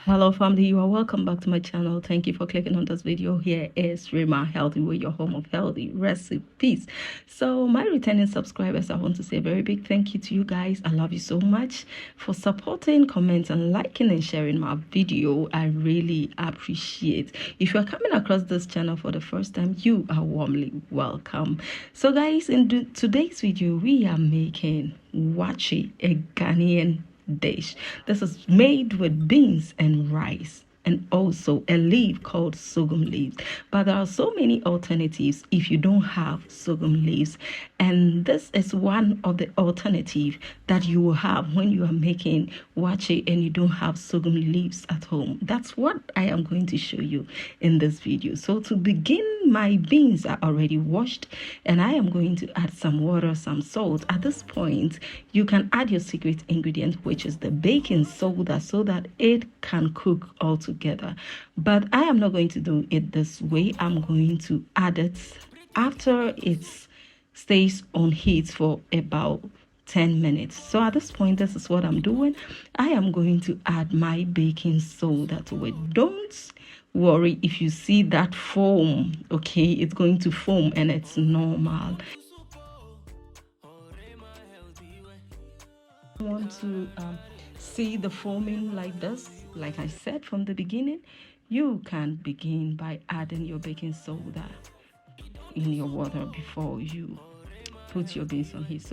Hello family, you are welcome back to my channel. Thank you for clicking on this video. Here is Rima Healthy Way, your home of healthy recipes. So my returning subscribers, I want to say a very big thank you to you guys. I love you so much for supporting, commenting, liking and sharing my video. I really appreciate. If you are coming across this channel for the first time, you are warmly welcome. So guys, in today's video we are making Waakye, a Ghanaian dish. This is made with beans and rice and also a leaf called sorghum leaves. But there are so many alternatives if you don't have sorghum leaves. And this is one of the alternatives that you will have when you are making waakye and you don't have sorghum leaves at home. That's what I am going to show you in this video. So to begin, my beans are already washed and I am going to add some water, some salt. At this point, you can add your secret ingredient, which is the baking soda, so that it can cook all together. But I am not going to do it this way. I'm going to add it after it stays on heat for about 10 minutes. So at this point, this is what I'm doing. I am going to add my baking soda to it. Don't worry if you see that foam. Okay, it's going to foam and it's normal. I want to see the foaming like this. Like I said from the beginning, you can begin by adding your baking soda in your water before you put your beans on heat.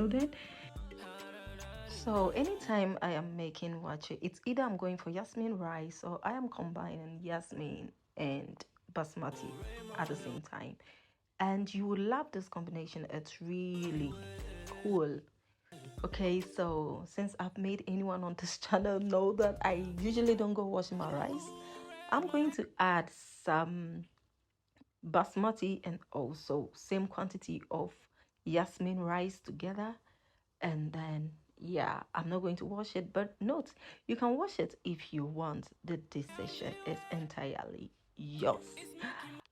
So anytime I am making waakye, it's either I'm going for Jasmine Rice or I am combining Jasmine and Basmati at the same time. And you will love this combination. It's really cool. Okay, so since I've made anyone on this channel know that I usually don't go washing my rice, I'm going to add some Basmati and also same quantity of Jasmine rice together. And then yeah, I'm not going to wash it, but note, you can wash it if you want. The decision is entirely yours.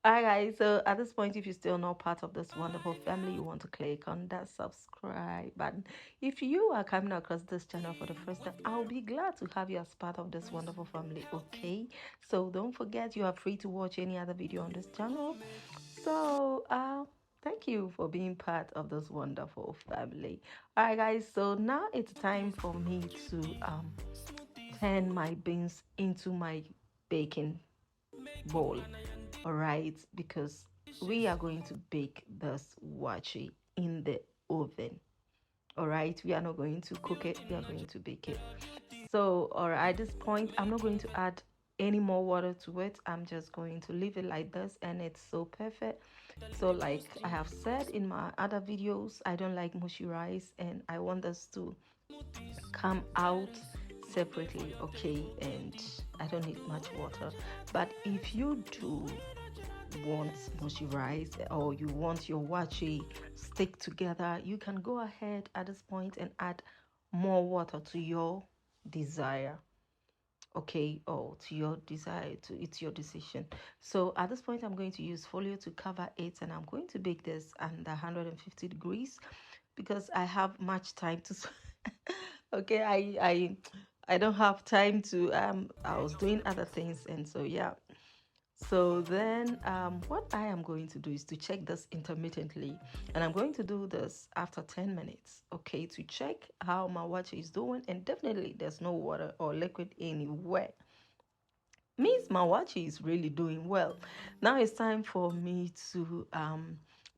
Alright guys, so at this point, if you're still not part of this wonderful family, you want to click on that subscribe button. If you are coming across this channel for the first time, I'll be glad to have you as part of this wonderful family. Okay, so don't forget, you are free to watch any other video on this channel. So thank you for being part of this wonderful family. Alright guys, so now it's time for me to turn my beans into my baking bowl. All right, because we are going to bake this waakye in the oven. All right, we are not going to cook it, we are going to bake it. So all right, at this point, I'm not going to add any more water to it. I'm just going to leave it like this, and it's so perfect. So like I have said in my other videos, I don't like mushy rice and I want this to come out separately. Okay, and I don't need much water. But if you do want mushy rice or you want your waakye stick together, you can go ahead at this point and add more water to your desire. Okay, or to your desire, to it's your decision. So at this point, I'm going to use folio to cover it, and I'm going to bake this under 150 degrees because I have much time to okay, I don't have time to I was doing other things, and so yeah. So then what I am going to do is to check this intermittently, and I'm going to do this after 10 minutes, okay, to check how my waakye is doing. And definitely there's no water or liquid anywhere, means my waakye is really doing well. Now it's time for me to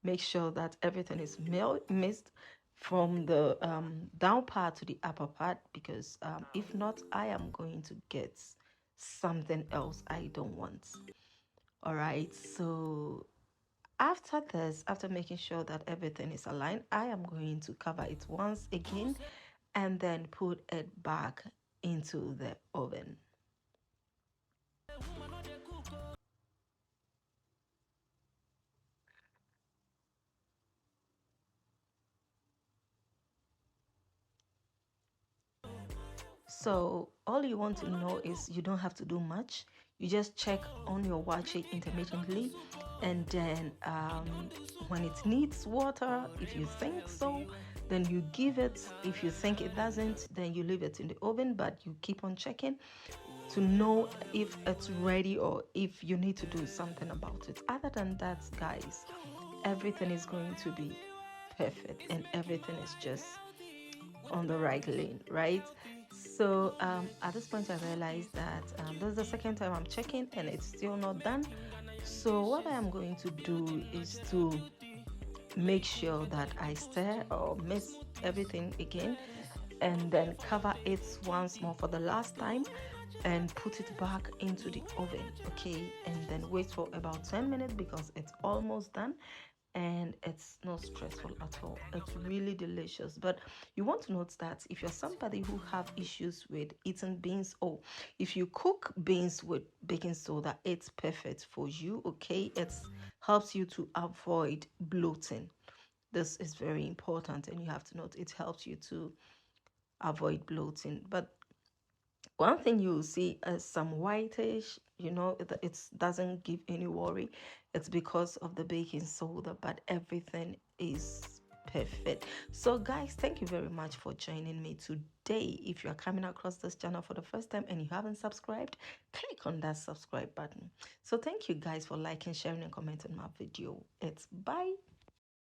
make sure that everything is mixed from the down part to the upper part, because if not, I am going to get something else I don't want. All right, so after this, after making sure that everything is aligned, I am going to cover it once again and then put it back into the oven. So all you want to know is you don't have to do much. You just check on your waakye intermittently, and then when it needs water, if you think so, then you give it. If you think it doesn't, then you leave it in the oven, but you keep on checking to know if it's ready or if you need to do something about it. Other than that, guys, everything is going to be perfect and everything is just on the right lane, right? So at this point I realized that this is the second time I'm checking and it's still not done. So what I am going to do is to make sure that I stir or mix everything again, and then cover it once more for the last time and put it back into the oven, okay, and then wait for about 10 minutes because it's almost done and it's not stressful at all. It's really delicious. But you want to note that if you're somebody who have issues with eating beans, or if you cook beans with baking soda, it's perfect for you, okay. It helps you to avoid bloating. This is very important, and you have to note it helps you to avoid bloating. But one thing you will see is some whitish, it doesn't give any worry. It's because of the baking soda, but everything is perfect. So guys, thank you very much for joining me today. If you are coming across this channel for the first time and you haven't subscribed, click on that subscribe button. So thank you guys for liking, sharing, and commenting my video. It's bye.